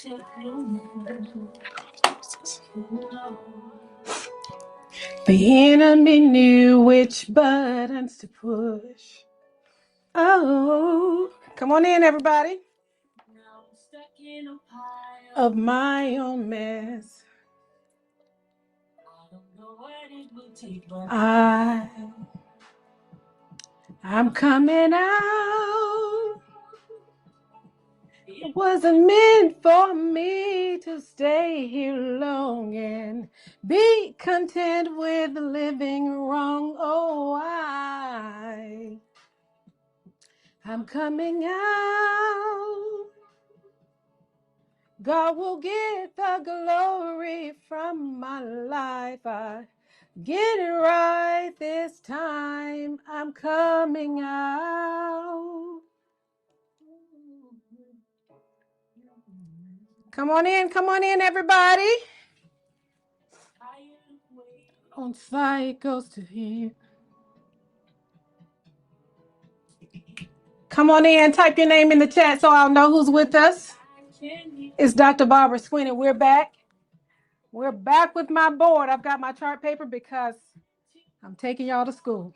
The enemy knew which buttons to push. Oh, come on in, everybody. Of my own mess. I'm coming out. It wasn't meant for me to stay here long and be content with living wrong. Oh, I'm coming out. God will get the glory from my life. I get it right this time. I'm coming out. Come on in, everybody. On sight goes to him. Come on in, type your name in the chat so I'll know who's with us. It's Dr. Barbara Swinney. We're back. We're back with my board. I've got my chart paper because I'm taking y'all to school.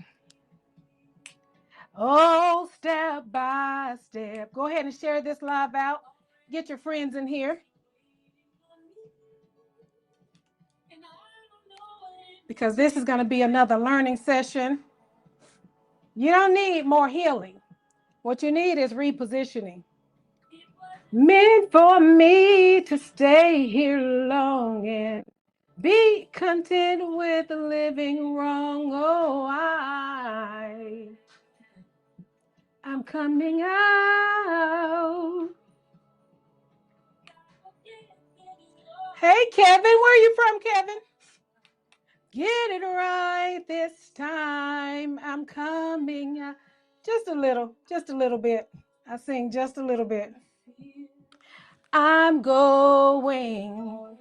Oh, step by step. Go ahead and share this live out. Get your friends in here. Because this is going to be another learning session. You don't need more healing. What you need is repositioning. Meant for me to stay here long and be content with living wrong. Oh, I'm coming out. Hey, Kevin, where are you from, Kevin? Get it right this time. I'm coming out. Just a little bit. I sing just a little bit. I'm going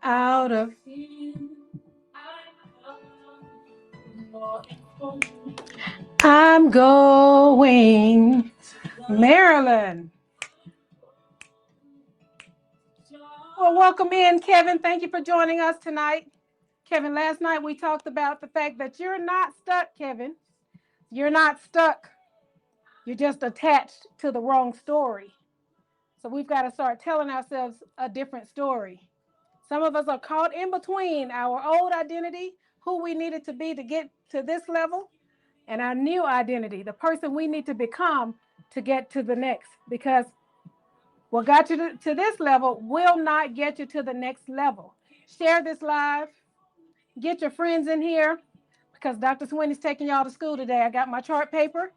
out of I'm going Maryland. Well, welcome in, Kevin. Thank you for joining us tonight. Kevin, last night we talked about the fact that you're not stuck, Kevin. You're not stuck. You're just attached to the wrong story. So we've got to start telling ourselves a different story. Some of us are caught in between our old identity, who we needed to be to get to this level, and our new identity, the person we need to become to get to the next. Because what got you to this level will not get you to the next level. Share this live. Get your friends in here because Dr. Swinney's taking y'all to school today. I got my chart paper.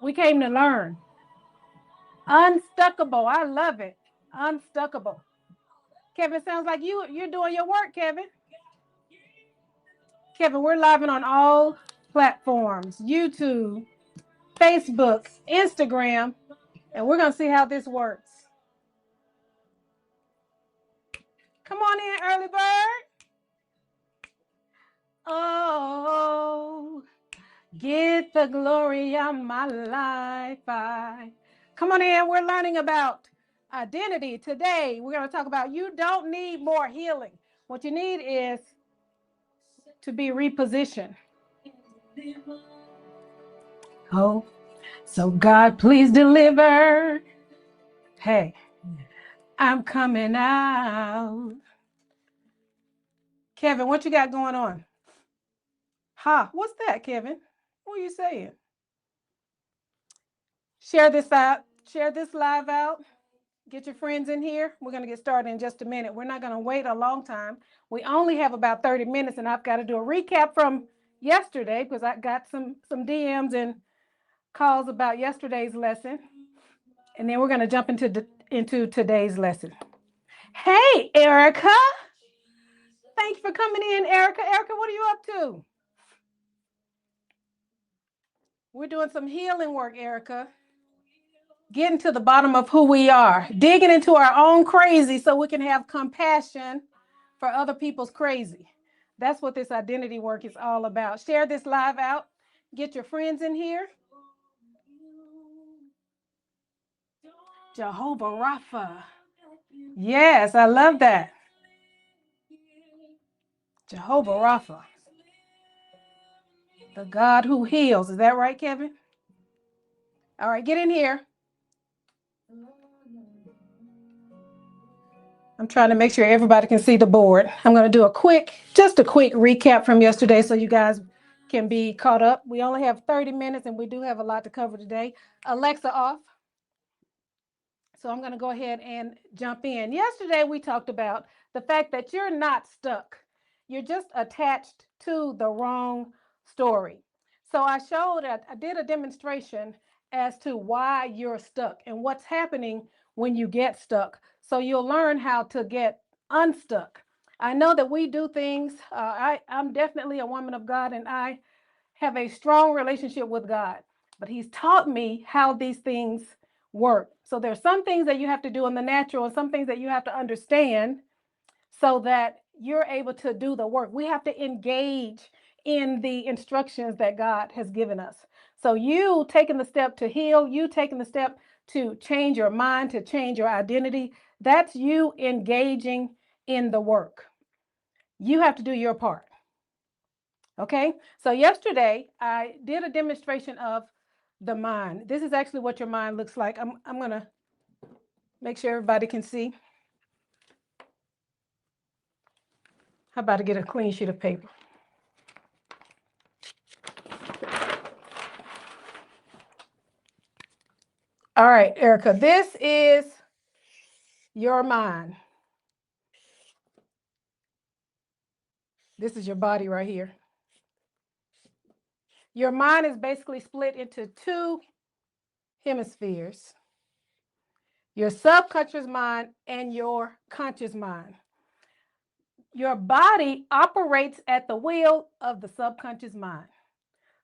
We came to learn. Unstuckable. I love it. Unstuckable. Kevin, sounds like you're doing your work, Kevin. Kevin, we're live on all platforms, YouTube, Facebook, Instagram, and we're going to see how this works. Come on in, early bird. Oh, get the glory of my life. Come on in. We're learning about identity today. We're going to talk about you don't need more healing. What you need is to be repositioned. Oh, so God, please deliver. Hey, I'm coming out. Kevin, what you got going on? What's that, Kevin? What are you saying? Share this out. Share this live out. Get your friends in here. We're going to get started in just a minute. We're not going to wait a long time. We only have about 30 minutes, and I've got to do a recap from yesterday because I got some DMs and calls about yesterday's lesson. And then we're going to jump into today's lesson. Hey, Erica. Thanks for coming in, Erica. Erica, what are you up to? We're doing some healing work, Erica. Getting to the bottom of who we are. Digging into our own crazy so we can have compassion for other people's crazy. That's what this identity work is all about. Share this live out. Get your friends in here. Jehovah Rapha. Yes, I love that. Jehovah Rapha. The God who heals. Is that right, Kevin? All right, get in here. I'm trying to make sure everybody can see the board. I'm going to do just a quick recap from yesterday so you guys can be caught up. We only have 30 minutes and we do have a lot to cover today. Alexa off. So I'm going to go ahead and jump in. Yesterday, we talked about the fact that you're not stuck. You're just attached to the wrong story. So I did a demonstration as to why you're stuck and what's happening when you get stuck. So you'll learn how to get unstuck. I know that we do things. I'm definitely a woman of God and I have a strong relationship with God, but He's taught me how these things work. So there's some things that you have to do in the natural and some things that you have to understand so that you're able to do the work. We have to engage in the instructions that God has given us. So you taking the step to heal, you taking the step to change your mind, to change your identity, that's you engaging in the work. You have to do your part. Okay, so yesterday I did a demonstration of the mind. This is actually what your mind looks like. I'm going to make sure everybody can see. How about to get a clean sheet of paper? All right, Erica, this is your mind. This is your body right here. Your mind is basically split into two hemispheres, your subconscious mind and your conscious mind. Your body operates at the will of the subconscious mind.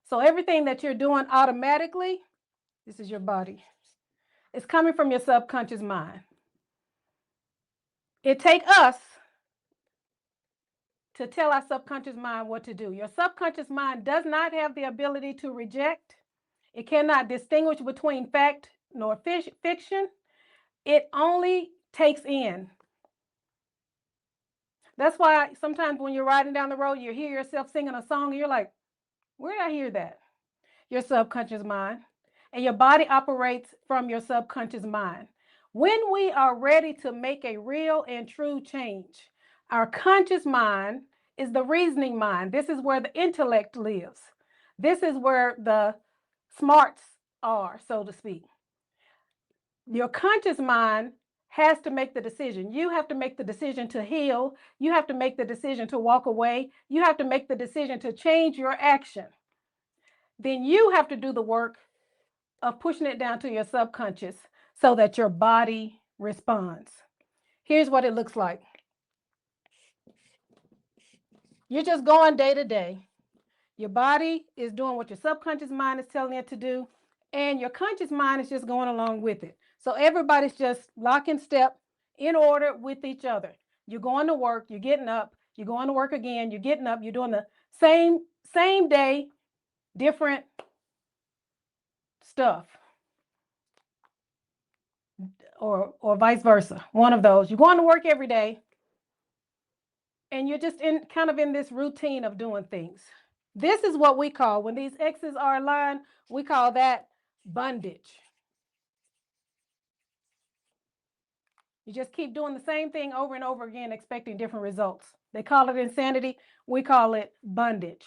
So everything that you're doing automatically, this is your body. It's coming from your subconscious mind. It takes us to tell our subconscious mind what to do. Your subconscious mind does not have the ability to reject. It cannot distinguish between fact nor fiction. It only takes in. That's why sometimes when you're riding down the road, you hear yourself singing a song and you're like, where did I hear that? Your subconscious mind. And your body operates from your subconscious mind. When we are ready to make a real and true change, our conscious mind is the reasoning mind. This is where the intellect lives. This is where the smarts are, so to speak. Your conscious mind has to make the decision. You have to make the decision to heal. You have to make the decision to walk away. You have to make the decision to change your action. Then you have to do the work of pushing it down to your subconscious so that your body responds. Here's what it looks like. You're just going day to day. Your body is doing what your subconscious mind is telling it to do, and your conscious mind is just going along with it. So everybody's just locking step in order with each other. You're going to work, you're getting up, you're going to work again, you're getting up, you're doing the same day, different stuff. Or vice versa. One of those. You're going to work every day and you're just in this routine of doing things. This is what we call, when these X's are aligned, we call that bondage. You just keep doing the same thing over and over again, expecting different results. They call it insanity. We call it bondage.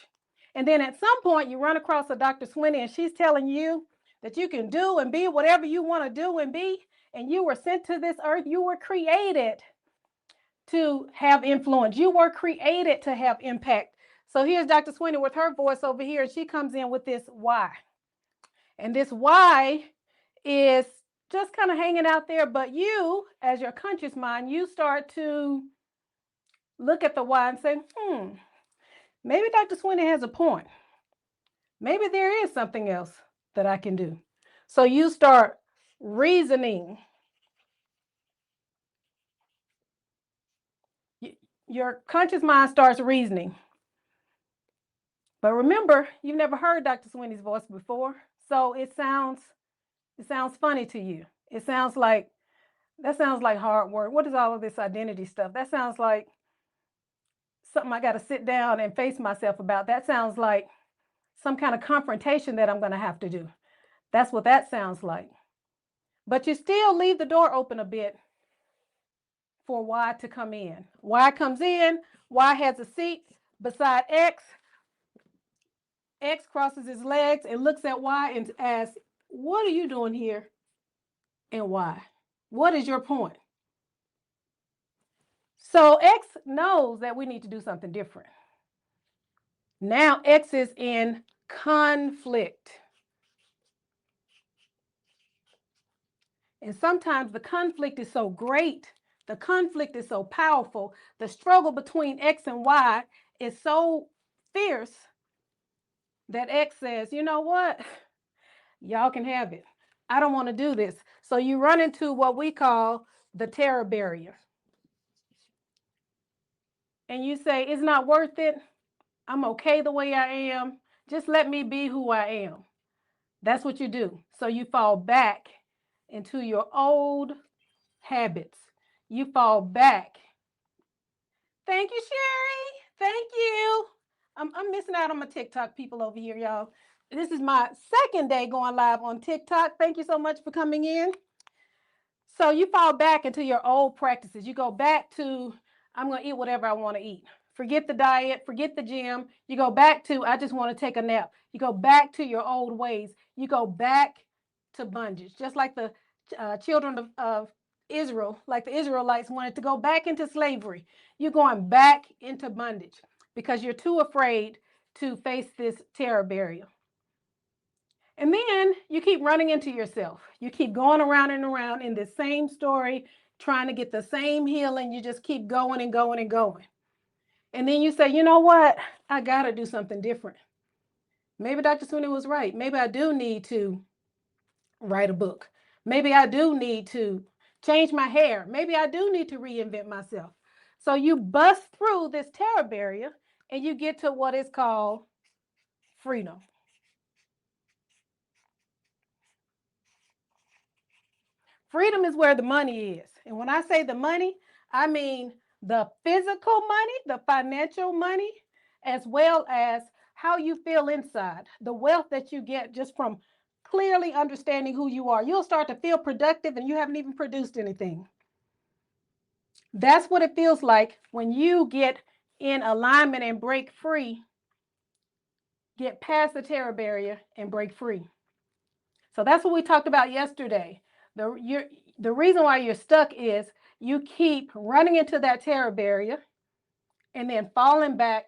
And then at some point, you run across a Dr. Swinney and she's telling you that you can do and be whatever you want to do and be. And you were sent to this earth. You were created to have influence. You were created to have impact. So here's Dr. Swinney with her voice over here, and she comes in with this why. And this why is just kind of hanging out there, but you, as your conscious mind, you start to look at the why and say, maybe Dr. Swinney has a point. Maybe there is something else that I can do. So you start reasoning. Your conscious mind starts reasoning. But remember, you've never heard Dr. Swinney's voice before, so it sounds funny to you. It sounds like, that sounds like hard work. What is all of this identity stuff? That sounds like something I got to sit down and face myself about. That sounds like some kind of confrontation that I'm going to have to do. That's what that sounds like. But you still leave the door open a bit for Y to come in. Y comes in, Y has a seat beside X. X crosses his legs and looks at Y and asks, what are you doing here? And why? What is your point? So X knows that we need to do something different. Now X is in conflict. And sometimes the conflict is so great, the conflict is so powerful, the struggle between X and Y is so fierce that X says, you know what? Y'all can have it. I don't want to do this. So you run into what we call the terror barrier. And you say, it's not worth it. I'm okay the way I am. Just let me be who I am. That's what you do. So you fall back into your old habits. You fall back. Thank you, Sherry. Thank you. I'm missing out on my TikTok people over here, y'all. This is my second day going live on TikTok. Thank you so much for coming in. So you fall back into your old practices. You go back to, I'm going to eat whatever I want to eat. Forget the diet, forget the gym. You go back to, I just want to take a nap. You go back to your old ways. You go back to bondage, just like the children of Israel, like the Israelites wanted to go back into slavery. You're going back into bondage because you're too afraid to face this terror barrier. And then you keep running into yourself. You keep going around and around in the same story, trying to get the same healing. You just keep going and going and going. And then you say, you know what? I got to do something different. Maybe Dr. Swinney was right. Maybe I do need to write a book. Maybe I do need to change my hair. Maybe I do need to reinvent myself. So you bust through this terror barrier and you get to what is called freedom. Freedom is where the money is. And when I say the money, I mean the physical money, the financial money, as well as how you feel inside, the wealth that you get just from clearly understanding who you are. You'll start to feel productive and you haven't even produced anything. That's what it feels like when you get in alignment and break free, get past the terror barrier and break free. So that's what we talked about yesterday. The reason why you're stuck is you keep running into that terror barrier and then falling back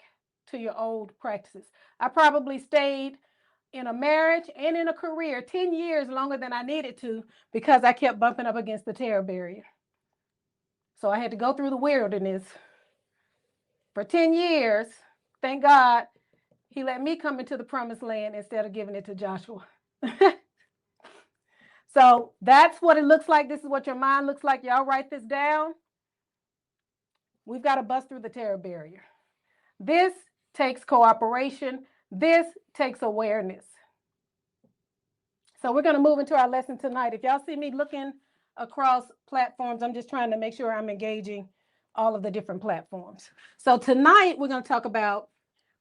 to your old practices. I probably stayed in a marriage and in a career 10 years longer than I needed to because I kept bumping up against the terror barrier. So I had to go through the wilderness for 10 years. Thank God he let me come into the promised land instead of giving it to Joshua. So that's what it looks like. This is what your mind looks like. Y'all write this down. We've got to bust through the terror barrier. This takes cooperation. This takes awareness. So we're going to move into our lesson tonight. If y'all see me looking across platforms, I'm just trying to make sure I'm engaging all of the different platforms. So tonight we're going to talk about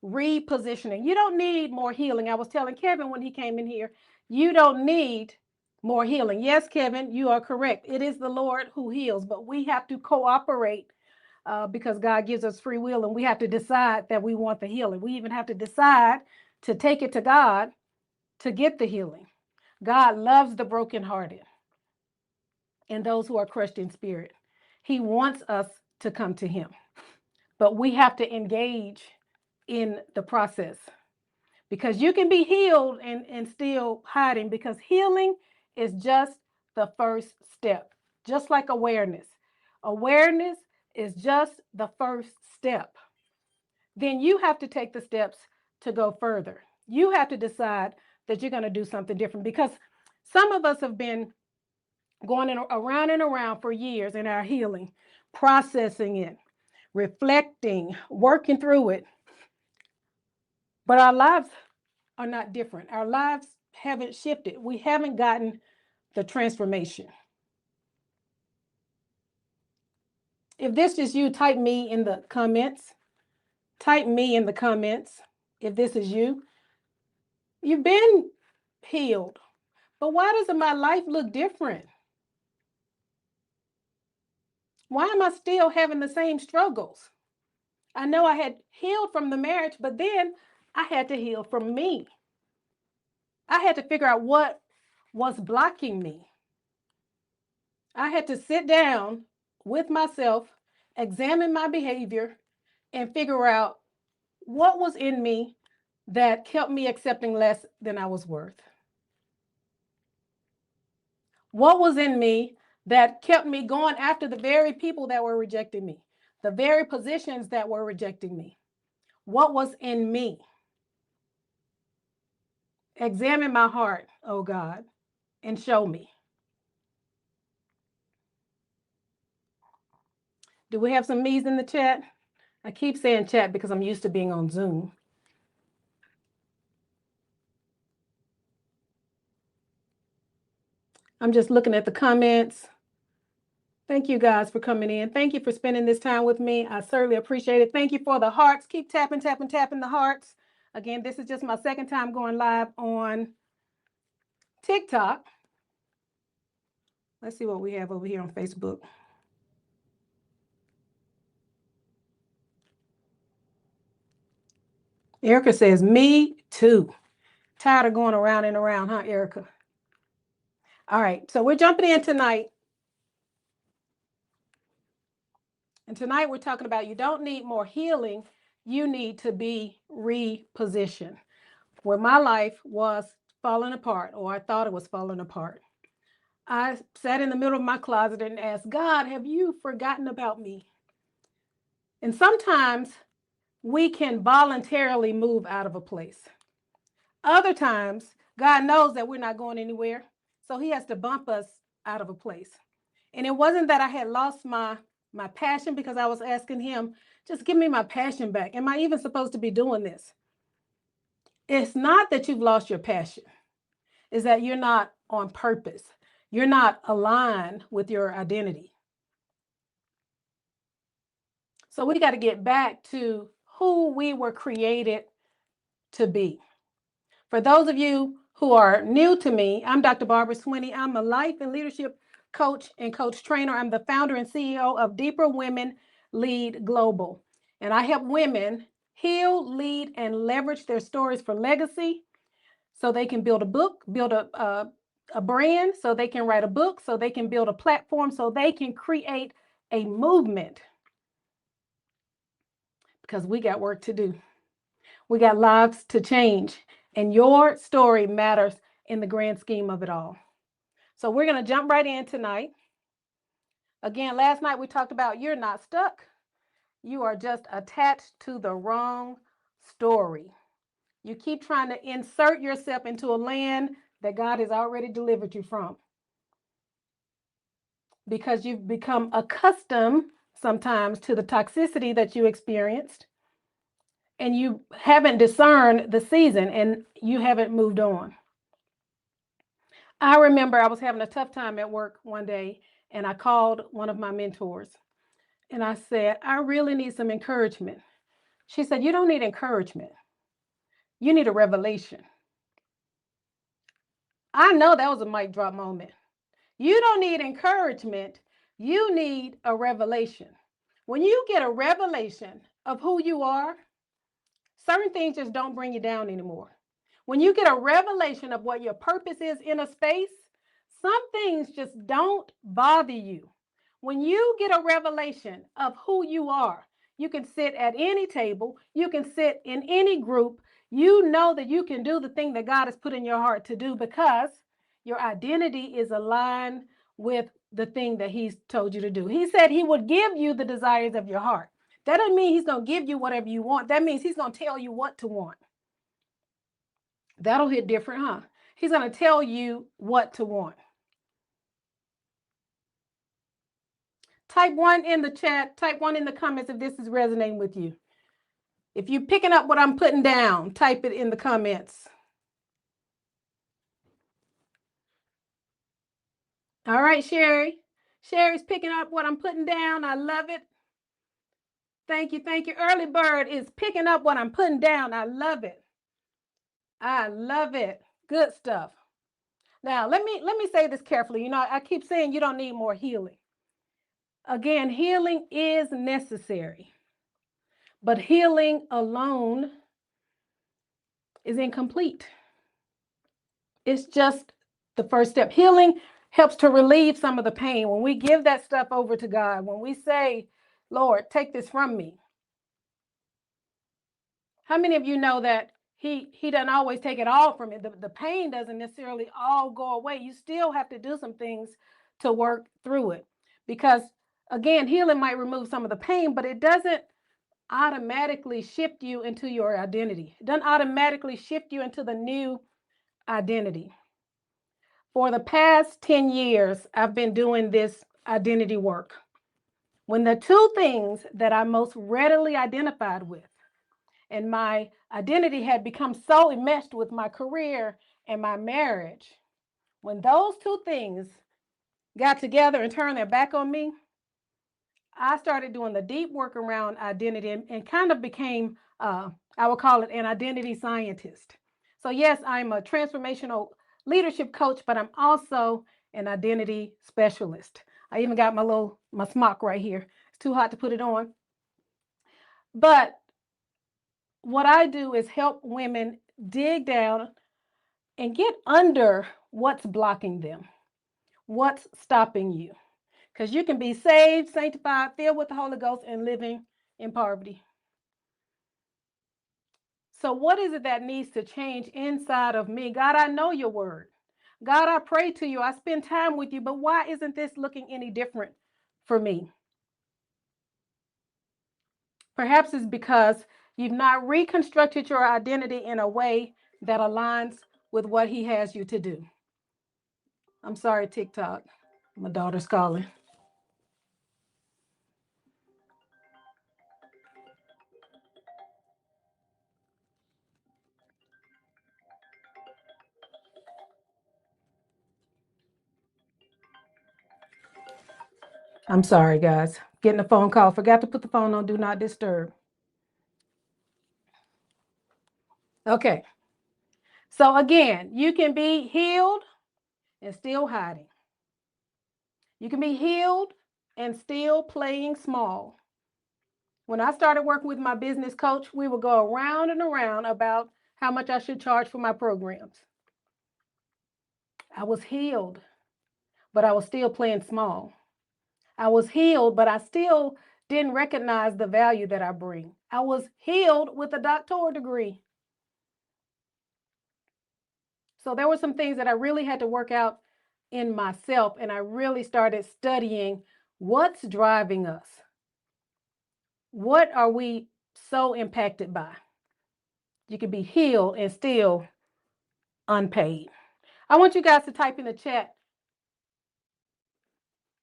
repositioning. You don't need more healing. I was telling Kevin when he came in here, you don't need more healing. Yes, Kevin, you are correct. It is the Lord who heals, but we have to cooperate because God gives us free will, and we have to decide that we want the healing. We even have to decide to take it to God to get the healing. God loves the brokenhearted and those who are crushed in spirit. He wants us to come to him, but we have to engage in the process. Because you can be healed and still hiding, because healing is just the first step, just like awareness. Awareness is just the first step. Then you have to take the steps to go further. You have to decide that you're going to do something different, because some of us have been going around and around for years in our healing, processing it, reflecting, working through it. But our lives are not different. Our lives haven't shifted. We haven't gotten the transformation. If this is you, type me in the comments. Type me in the comments if this is you. You've been healed, but why doesn't my life look different? Why am I still having the same struggles? I know I had healed from the marriage, but then I had to heal from me. I had to figure out what was blocking me. I had to sit down with myself, examine my behavior, and figure out what was in me that kept me accepting less than I was worth. What was in me that kept me going after the very people that were rejecting me, the very positions that were rejecting me? What was in me? Examine my heart, oh God, and show me. Do we have some me's in the chat? I keep saying chat because I'm used to being on Zoom. I'm just looking at the comments. Thank you guys for coming in. Thank you for spending this time with me. I certainly appreciate it. Thank you for the hearts. Keep tapping, tapping, tapping the hearts. Again, this is just my second time going live on TikTok. Let's see what we have over here on Facebook. Erica says, me too. Tired of going around and around, huh, Erica? All right, so we're jumping in tonight. And tonight we're talking about you don't need more healing. You need to be repositioned. Where my life was falling apart, or I thought it was falling apart, I sat in the middle of my closet and asked, God, have you forgotten about me? And sometimes we can voluntarily move out of a place. Other times, God knows that we're not going anywhere, so he has to bump us out of a place. And it wasn't that I had lost my passion, because I was asking him, just give me my passion back. Am I even supposed to be doing this? It's not that you've lost your passion. It's that you're not on purpose. You're not aligned with your identity. So we got to get back to who we were created to be. For those of you who are new to me, I'm Dr. Barbara Swinney. I'm a life and leadership coach and coach trainer. I'm the founder and CEO of Deeper Women Lead Global. And I help women heal, lead, and leverage their stories for legacy, so they can build a book, build a brand, so they can write a book, so they can build a platform, so they can create a movement. Because we got work to do. We got lives to change. And your story matters in the grand scheme of it all. So we're going to jump right in tonight. Again, last night we talked about you're not stuck. You are just attached to the wrong story. You keep trying to insert yourself into a land that God has already delivered you from, because you've become accustomed sometimes to the toxicity that you experienced, and you haven't discerned the season, and you haven't moved on. I remember I was having a tough time at work one day, and I called one of my mentors and I said, I really need some encouragement. She said, you don't need encouragement. You need a revelation. I know that was a mic drop moment. You don't need encouragement. You need a revelation. When you get a revelation of who you are, certain things just don't bring you down anymore. When you get a revelation of what your purpose is in a space, some things just don't bother you. When you get a revelation of who you are, you can sit at any table, you can sit in any group, you know that you can do the thing that God has put in your heart to do, because your identity is aligned with the thing that he's told you to do. He said he would give you the desires of your heart. That doesn't mean he's going to give you whatever you want. That means he's going to tell you what to want. That'll hit different, huh? He's going to tell you what to want. Type 1 in the chat. Type 1 in the comments if this is resonating with you. If you're picking up what I'm putting down, type it in the comments. All right, Sherry. Sherry's picking up what I'm putting down. I love it. Thank you. Thank you. Early bird is picking up what I'm putting down. I love it. I love it. Good stuff. Now, let me say this carefully. You know, I keep saying you don't need more healing. Again, healing is necessary, but healing alone is incomplete. It's just the first step. Healing helps to relieve some of the pain. When we give that stuff over to God, when we say, Lord, take this from me. How many of you know that he doesn't always take it all from it? The pain doesn't necessarily all go away. You still have to do some things to work through it. Because again, healing might remove some of the pain, but it doesn't automatically shift you into your identity. It doesn't automatically shift you into the new identity. For the past 10 years, I've been doing this identity work. When the two things that I most readily identified with, and my identity had become so enmeshed with my career and my marriage, when those two things got together and turned their back on me, I started doing the deep work around identity and kind of became, I would call it an identity scientist. So yes, I'm a transformational leadership coach, but I'm also an identity specialist. I even got my smock right here. It's too hot to put it on. But what I do is help women dig down and get under what's blocking them, what's stopping you. Because you can be saved, sanctified, filled with the Holy Ghost, and living in poverty. So, what is it that needs to change inside of me? God, I know your word. God, I pray to you. I spend time with you, but why isn't this looking any different for me? Perhaps it's because you've not reconstructed your identity in a way that aligns with what he has you to do. I'm sorry, TikTok. My daughter's calling. I'm sorry, guys. Getting a phone call. Forgot to put the phone on Do Not Disturb. Okay. So, again, you can be healed and still hiding. You can be healed and still playing small. When I started working with my business coach, we would go around and around about how much I should charge for my programs. I was healed, but I was still playing small. I was healed, but I still didn't recognize the value that I bring. I was healed with a doctoral degree. So there were some things that I really had to work out in myself, and I really started studying what's driving us. What are we so impacted by? You can be healed and still unpaid. I want you guys to type in the chat.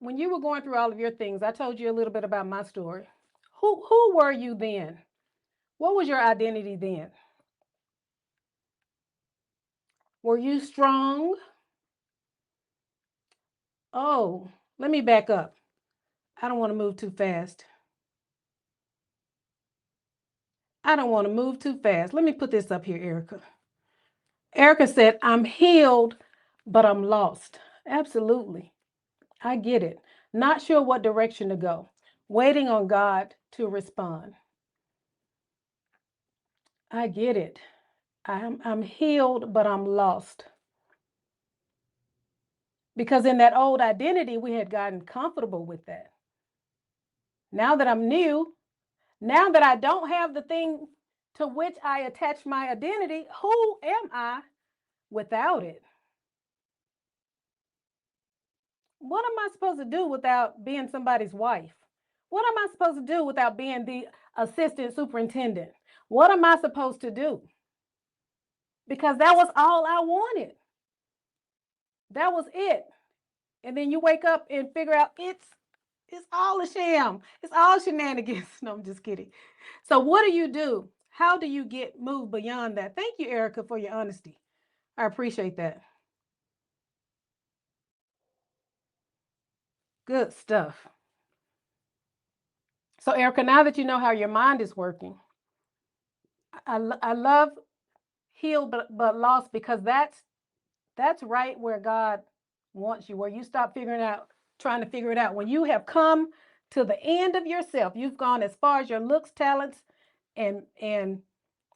When you were going through all of your things, I told you a little bit about my story. Who were you then? What was your identity then? Were you strong? Oh, let me back up. I don't want to move too fast. I don't want to move too fast. Let me put this up here, Erica. Erica said, I'm healed, but I'm lost. Absolutely. I get it. Not sure what direction to go. Waiting on God to respond. I get it. I'm healed, but I'm lost. Because in that old identity, we had gotten comfortable with that. Now that I'm new, now that I don't have the thing to which I attach my identity, who am I without it? What am I supposed to do without being somebody's wife? What am I supposed to do without being the assistant superintendent? What am I supposed to do? Because that was all I wanted. That was it. And then you wake up and figure out it's all a sham. It's all shenanigans. No, I'm just kidding. So what do you do? How do you get moved beyond that? Thank you, Erica, for your honesty. I appreciate that. Good stuff. So, Erica, now that you know how your mind is working, I love healed but lost, because that's right where God wants you, where you stop trying to figure it out. When you have come to the end of yourself, you've gone as far as your looks, talents, and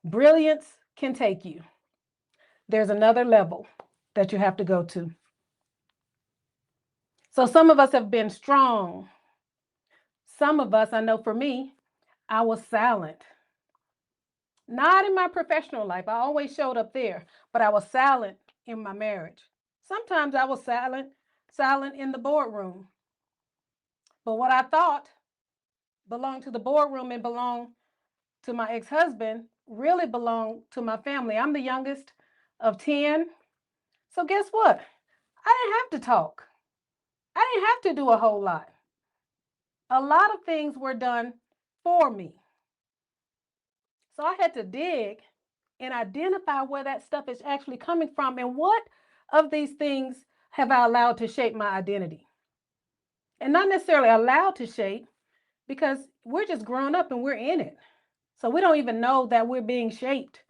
brilliance can take you. There's another level that you have to go to. So some of us have been strong. Some of us, I know for me, I was silent. Not in my professional life. I always showed up there, but I was silent in my marriage. Sometimes I was silent in the boardroom. But what I thought belonged to the boardroom and belonged to my ex-husband really belonged to my family. I'm the youngest of 10. So guess what? I didn't have to talk. I didn't have to do a whole lot. A lot of things were done for me. So I had to dig and identify where that stuff is actually coming from, and what of these things have I allowed to shape my identity. And not necessarily allowed to shape, because we're just grown up and we're in it. So we don't even know that we're being shaped.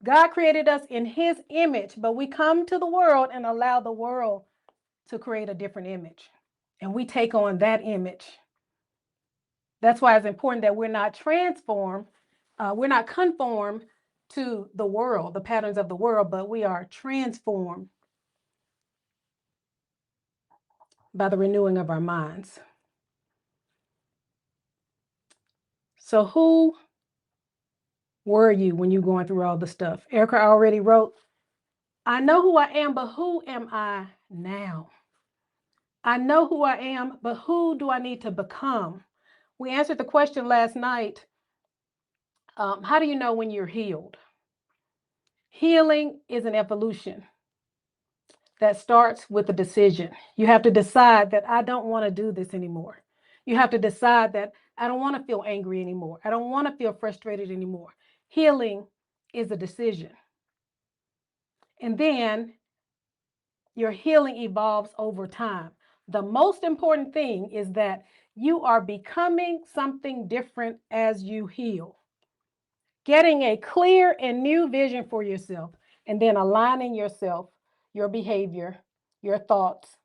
God created us in his image, but we come to the world and allow the world to create a different image. And we take on that image. That's why it's important that we're not we're not conformed to the world, the patterns of the world, but we are transformed by the renewing of our minds. So who were you when you're going through all the stuff? Erica already wrote, I know who I am, but who am I now? I know who I am, but who do I need to become? We answered the question last night. How do you know when you're healed? Healing is an evolution that starts with a decision. You have to decide that I don't want to do this anymore. You have to decide that I don't want to feel angry anymore. I don't want to feel frustrated anymore. Healing is a decision. And then your healing evolves over time. The most important thing is that you are becoming something different as you heal. Getting a clear and new vision for yourself, and then aligning yourself, your behavior, your thoughts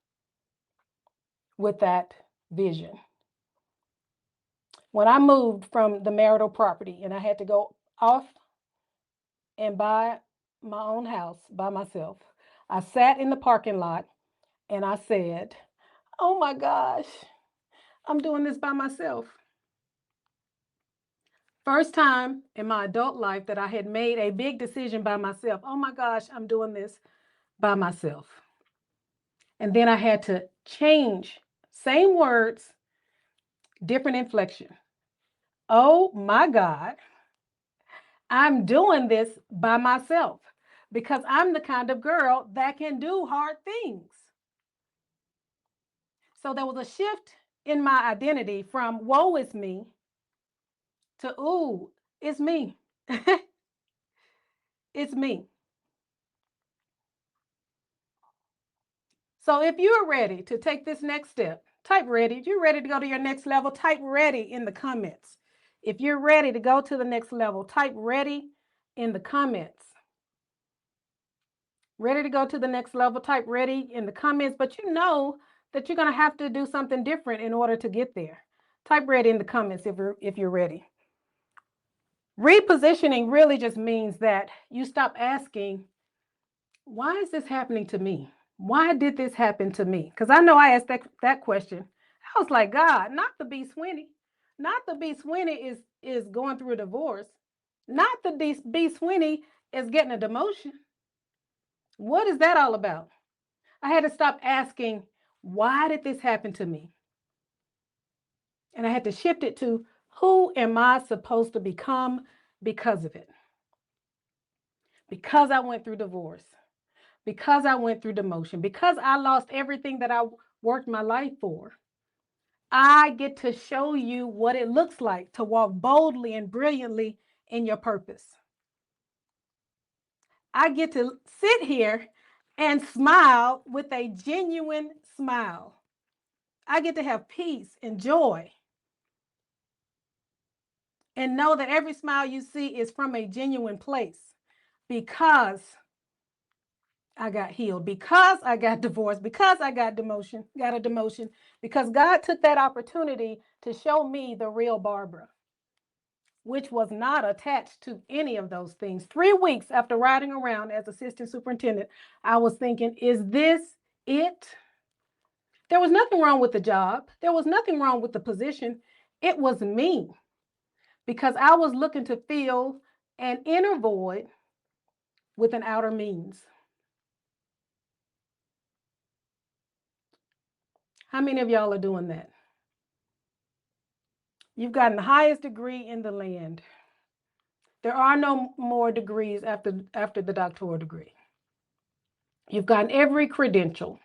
with that vision. When I moved from the marital property and I had to go off and buy my own house by myself, I sat in the parking lot and I said, oh my gosh, I'm doing this by myself. First time in my adult life that I had made a big decision by myself. Oh my gosh, I'm doing this by myself. And then I had to change, same words, different inflection. Oh my God, I'm doing this by myself, because I'm the kind of girl that can do hard things. So there was a shift in my identity from woe is me to ooh, it's me. It's me. So if you're ready to take this next step, type ready. If you're ready to go to your next level, type ready in the comments. If you're ready to go to the next level, type ready in the comments. Ready to go to the next level, type ready in the comments, but you know that you're going to have to do something different in order to get there. Type ready in the comments if you're ready. Repositioning really just means that you stop asking, why is this happening to me? Why did this happen to me? Because I know I asked that question. I was like, God, not the B Swinney. Not the B Swinney is going through a divorce. Not the B Swinney is getting a demotion. What is that all about? I had to stop asking, why did this happen to me? And I had to shift it to, who am I supposed to become because of it? Because I went through divorce, because I went through demotion, because I lost everything that I worked my life for. I get to show you what it looks like to walk boldly and brilliantly in your purpose. I get to sit here and smile with a genuine smile. I get to have peace and joy and know that every smile you see is from a genuine place, because I got healed, because I got divorced, because I got a demotion, because God took that opportunity to show me the real Barbara, which was not attached to any of those things. 3 weeks after riding around as assistant superintendent, I was thinking, is this it? There was nothing wrong with the job. There was nothing wrong with the position. It was me, because I was looking to fill an inner void with an outer means. How many of y'all are doing that? You've gotten the highest degree in the land. There are no more degrees after the doctoral degree. You've gotten every credential,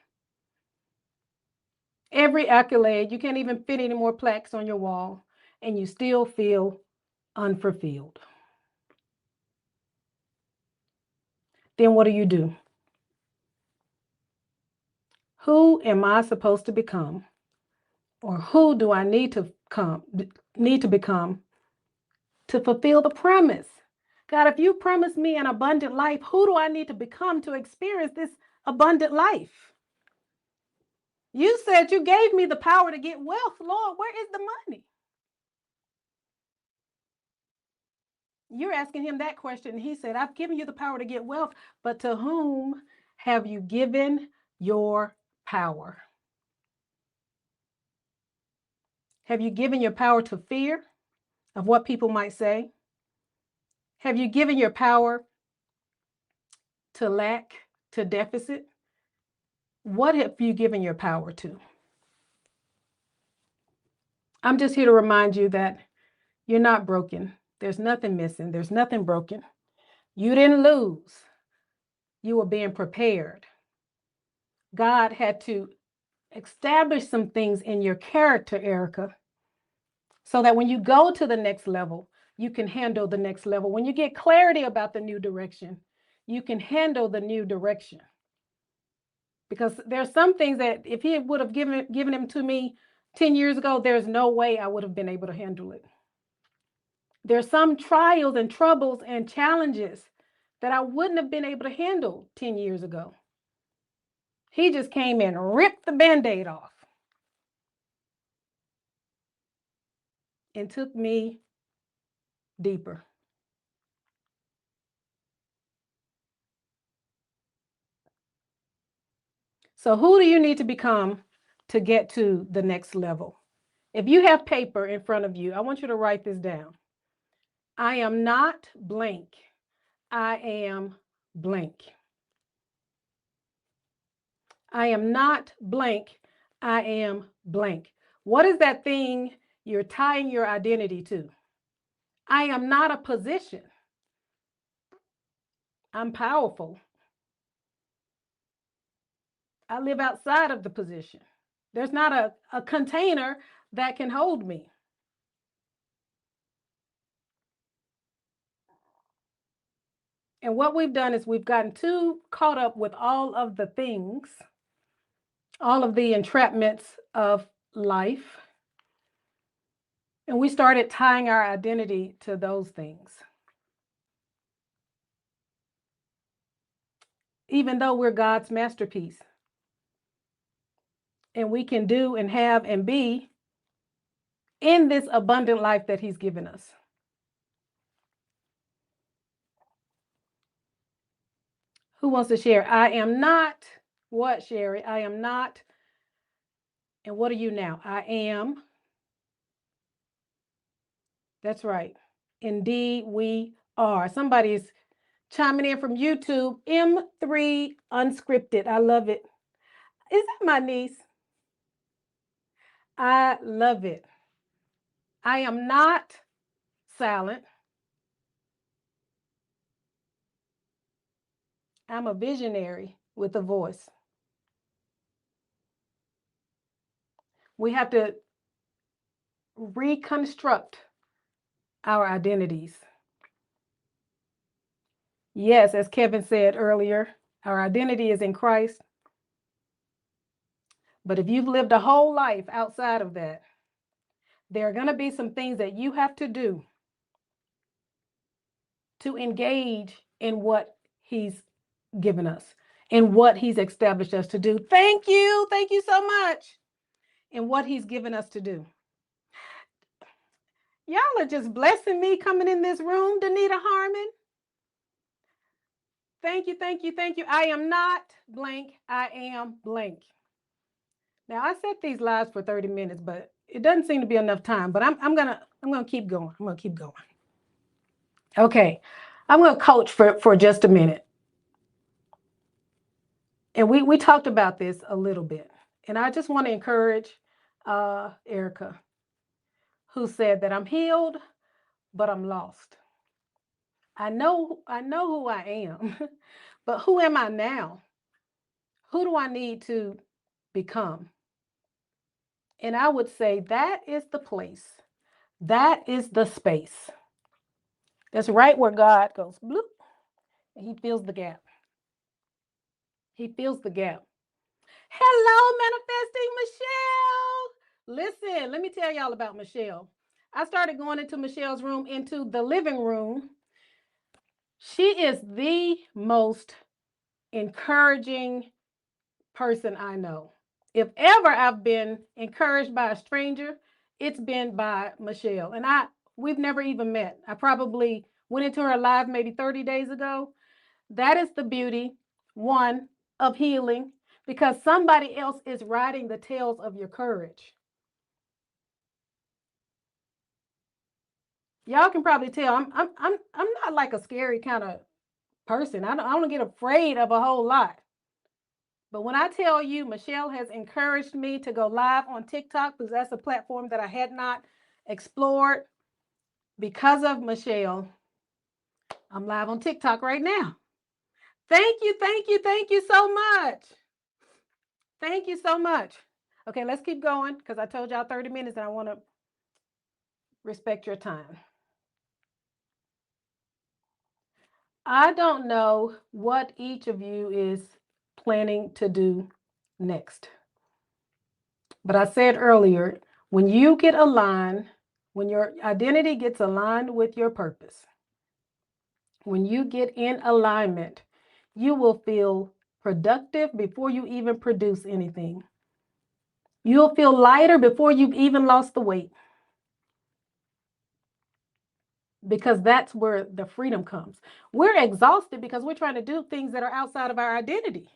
every accolade. You can't even fit any more plaques on your wall, and you still feel unfulfilled. Then what do? Who am I supposed to become? Or who do I need to become to fulfill the promise? God, if you promised me an abundant life, who do I need to become to experience this abundant life? You said you gave me the power to get wealth. Lord, where is the money? You're asking him that question. He said, I've given you the power to get wealth, but to whom have you given your power? Have you given your power to fear of what people might say? Have you given your power to lack, to deficit? What have you given your power to? I'm just here to remind you that you're not broken. There's nothing missing. There's nothing broken. You didn't lose. You were being prepared. God had to establish some things in your character, Erica, so that when you go to the next level, you can handle the next level. When you get clarity about the new direction, you can handle the new direction. Because there's some things that if he would have given them to me 10 years ago, there's no way I would have been able to handle it. There's some trials and troubles and challenges that I wouldn't have been able to handle 10 years ago. He just came in and ripped the Band-Aid off and took me deeper. So who do you need to become to get to the next level? If you have paper in front of you, I want you to write this down. I am not blank. I am blank. I am not blank. I am blank. What is that thing you're tying your identity to? I am not a position. I'm powerful. I live outside of the position. There's not a container that can hold me. And what we've done is we've gotten too caught up with all of the things, all of the entrapments of life. And we started tying our identity to those things. Even though we're God's masterpiece. And we can do and have and be in this abundant life that he's given us. Who wants to share? I am not what, Sherry? I am not. And what are you now? I am. That's right. Indeed, we are. Somebody's chiming in from YouTube. M3 Unscripted. I love it. Is that my niece? I love it. I am not silent. I'm a visionary with a voice. We have to reconstruct our identities. Yes, as Kevin said earlier, our identity is in Christ. But if you've lived a whole life outside of that, there are going to be some things that you have to do to engage in what he's given us, in what he's established us to do. Thank you so much. In what he's given us to do. Y'all are just blessing me coming in this room, Danita Harmon. Thank you. I am not blank. I am blank. Now I set these lives for 30 minutes, but it doesn't seem to be enough time. But I'm gonna keep going. I'm gonna keep going. Okay, I'm gonna coach for just a minute. And we talked about this a little bit, and I just want to encourage Erica, who said that I'm healed, but I'm lost. I know who I am, but who am I now? Who do I need to become? And I would say that is the place. That is the space. That's right where God goes, bloop, and he fills the gap. He fills the gap. Hello, Manifesting Michelle. Listen, let me tell y'all about Michelle. I started going into Michelle's room, into the living room. She is the most encouraging person I know. If ever I've been encouraged by a stranger, it's been by Michelle. And we've never even met. I probably went into her live maybe 30 days ago. That is the beauty, one, of healing, because somebody else is riding the tails of your courage. Y'all can probably tell I'm not like a scary kind of person. I don't get afraid of a whole lot. But when I tell you, Michelle has encouraged me to go live on TikTok, because that's a platform that I had not explored. Because of Michelle, I'm live on TikTok right now. Thank you so much. Thank you so much. Okay, let's keep going, because I told y'all 30 minutes and I want to respect your time. I don't know what each of you is planning to do next. But I said earlier, when you get aligned, when your identity gets aligned with your purpose, when you get in alignment, you will feel productive before you even produce anything. You'll feel lighter before you've even lost the weight. Because that's where the freedom comes. We're exhausted because we're trying to do things that are outside of our identity.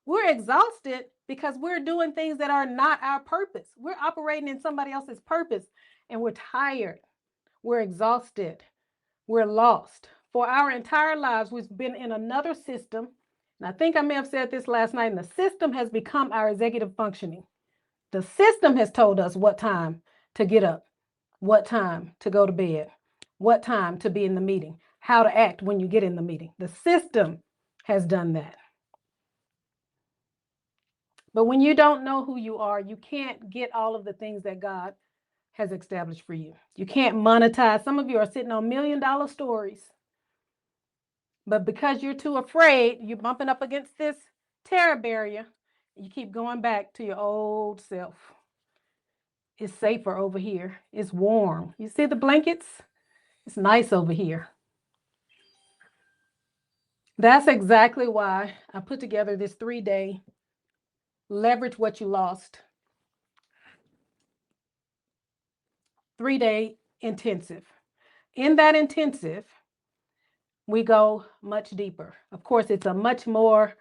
We're exhausted because we're doing things that are not our purpose. We're operating in somebody else's purpose, and we're tired. We're exhausted. We're lost. For our entire lives, we've been in another system. And I think I may have said this last night, and the system has become our executive functioning. The system has told us what time to get up, what time to go to bed, what time to be in the meeting, how to act when you get in the meeting. The system has done that. But when you don't know who you are, you can't get all of the things that God has established for you. You can't monetize. Some of you are sitting on $1 million stories. But because you're too afraid, you're bumping up against this terror barrier. You keep going back to your old self. It's safer over here. It's warm. You see the blankets? It's nice over here. That's exactly why I put together this 3-day leverage what you lost 3-day intensive. In that intensive, we go much deeper. Of course, it's a much more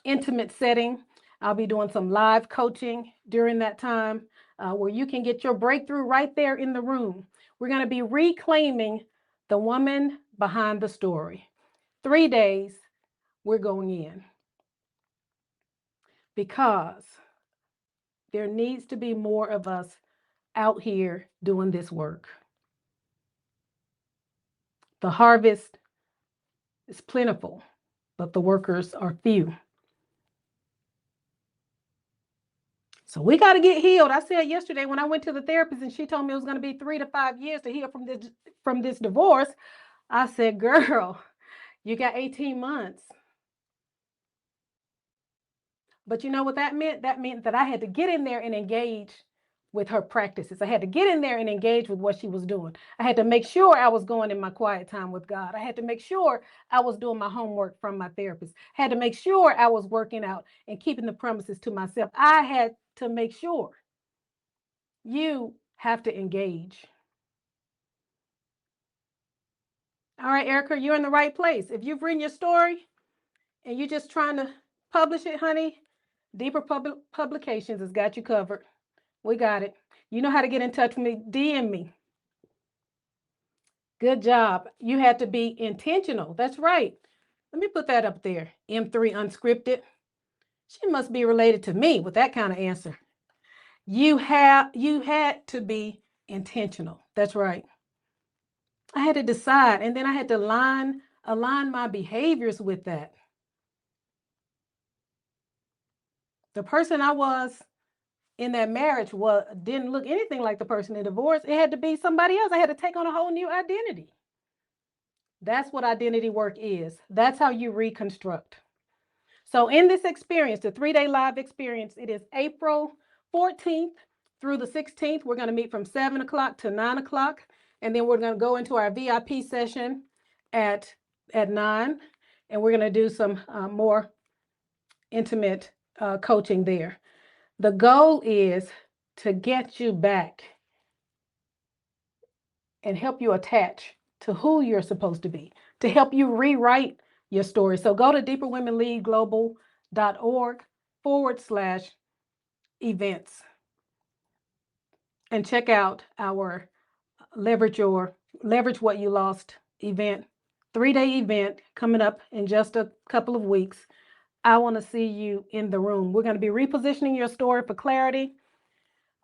intimate setting. I'll be doing some live coaching during that time where you can get your breakthrough right there in the room. We're going to be reclaiming the woman behind the story. 3 days, we're going in. Because there needs to be more of us out here doing this work. The harvest is plentiful, but the workers are few. So we got to get healed. I said yesterday when I went to the therapist and she told me it was going to be 3 to 5 years to heal from this divorce. I said, girl, you got 18 months. But you know what that meant? That meant that I had to get in there and engage with her practices. I had to get in there and engage with what she was doing. I had to make sure I was going in my quiet time with God. I had to make sure I was doing my homework from my therapist. I had to make sure I was working out and keeping the promises to myself. I had to make sure. You have to engage. All right, Erica, you're in the right place. If you've written your story and you're just trying to publish it, honey, Deeper Publications has got you covered. We got it. You know how to get in touch with me. DM me. Good job. You had to be intentional. That's right. Let me put that up there. M3 Unscripted. She must be related to me with that kind of answer. You had to be intentional. That's right. I had to decide, and then I had to align my behaviors with that. The person I was in that marriage didn't look anything like the person in divorce. It had to be somebody else. I had to take on a whole new identity. That's what identity work is. That's how you reconstruct. So in this experience, the 3-day live experience, it is April 14th through the 16th. We're going to meet from 7 o'clock to 9 o'clock. And then we're going to go into our VIP session at 9. And we're going to do some more intimate coaching there. The goal is to get you back and help you attach to who you're supposed to be, to help you rewrite your story. So go to deeperwomenleadglobal.org/events and check out our Leverage What You Lost event, 3-day event coming up in just a couple of weeks. I want to see you in the room. We're going to be repositioning your story for clarity,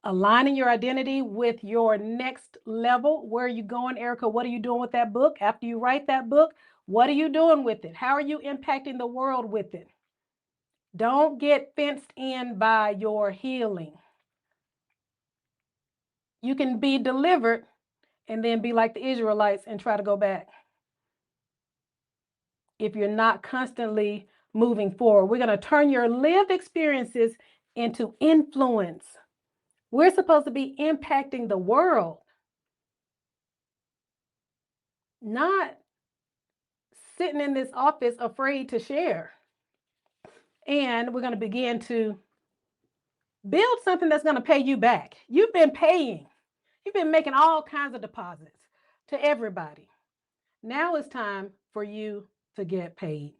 aligning your identity with your next level. Where are you going, Erica? What are you doing with that book? After you write that book, what are you doing with it? How are you impacting the world with it? Don't get fenced in by your healing. You can be delivered and then be like the Israelites and try to go back if you're not constantly moving forward. We're going to turn your lived experiences into influence. We're supposed to be impacting the world, not sitting in this office afraid to share. And we're going to begin to build something that's going to pay you back. You've been paying. You've been making all kinds of deposits to everybody. Now it's time for you to get paid.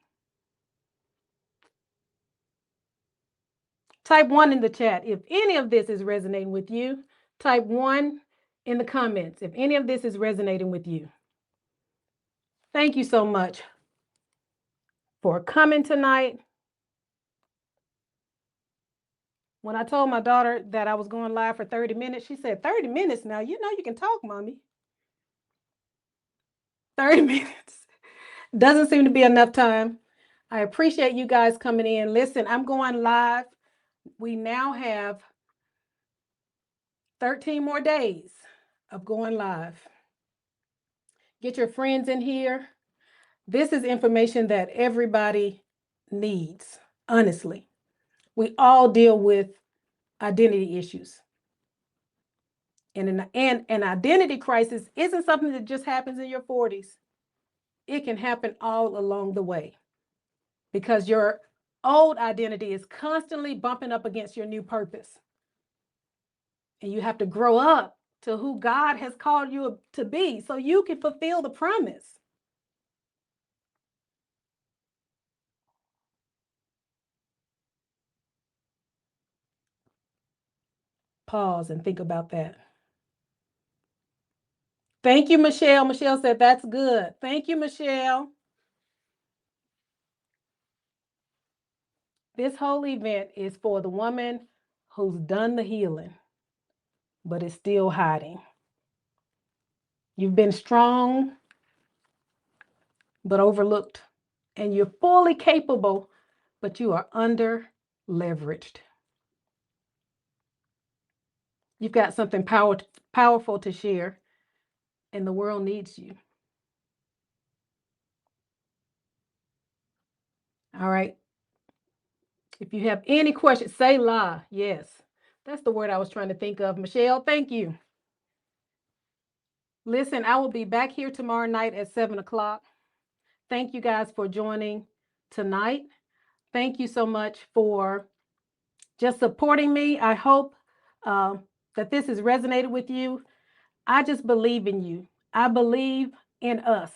Type 1 in the chat if any of this is resonating with you. Type 1 in the comments if any of this is resonating with you. Thank you so much for coming tonight. When I told my daughter that I was going live for 30 minutes, she said, 30 minutes now? You know you can talk, Mommy. 30 minutes. Doesn't seem to be enough time. I appreciate you guys coming in. Listen, I'm going live. We now have 13 more days of going live. Get your friends in here. This is information that everybody needs, honestly. We all deal with identity issues. And an identity crisis isn't something that just happens in your 40s. It can happen all along the way because your old identity is constantly bumping up against your new purpose. And you have to grow up to who God has called you to be so you can fulfill the promise. Pause and think about that. Thank you, Michelle. Michelle said, that's good. Thank you, Michelle. This whole event is for the woman who's done the healing, but is still hiding. You've been strong, but overlooked. And you're fully capable, but you are under leveraged. You've got something powerful to share, and the world needs you. All right. If you have any questions, say la. Yes. That's the word I was trying to think of. Michelle, thank you. Listen, I will be back here tomorrow night at 7 o'clock. Thank you guys for joining tonight. Thank you so much for just supporting me. I hope that this has resonated with you. I just believe in you. I believe in us.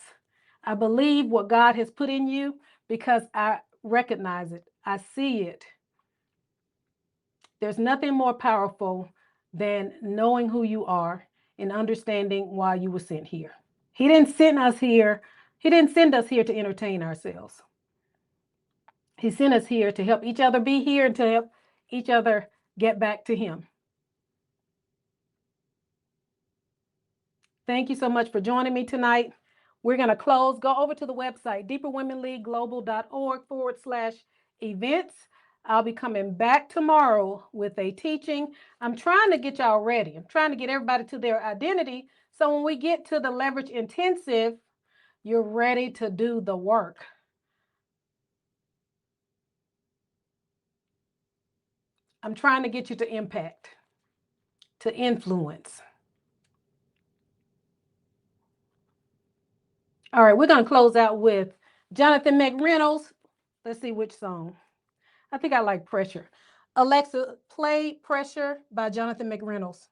I believe what God has put in you because I recognize it. I see it. There's nothing more powerful than knowing who you are and understanding why you were sent here. He didn't send us here. He didn't send us here to entertain ourselves. He sent us here to help each other be here and to help each other get back to him. Thank you so much for joining me tonight. We're going to close. Go over to the website, deeperwomenleagueglobal.org/events. I'll be coming back tomorrow with a teaching. I'm trying to get y'all ready. I'm trying to get everybody to their identity. So when we get to the leverage intensive, you're ready to do the work. I'm trying to get you to impact, to influence. All right, we're going to close out with Jonathan McReynolds. Let's see which song. I think I like Pressure. Alexa, play Pressure by Jonathan McReynolds.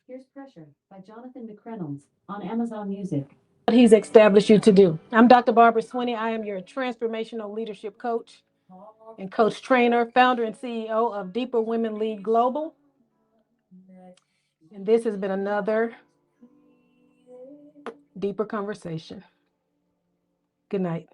Here's Pressure by Jonathan McReynolds on Amazon Music. What he's established you to do. I'm Dr. Barbara Swinney. I am your transformational leadership coach and coach trainer, founder and CEO of Deeper Women League Global. And this has been another deeper conversation. Good night.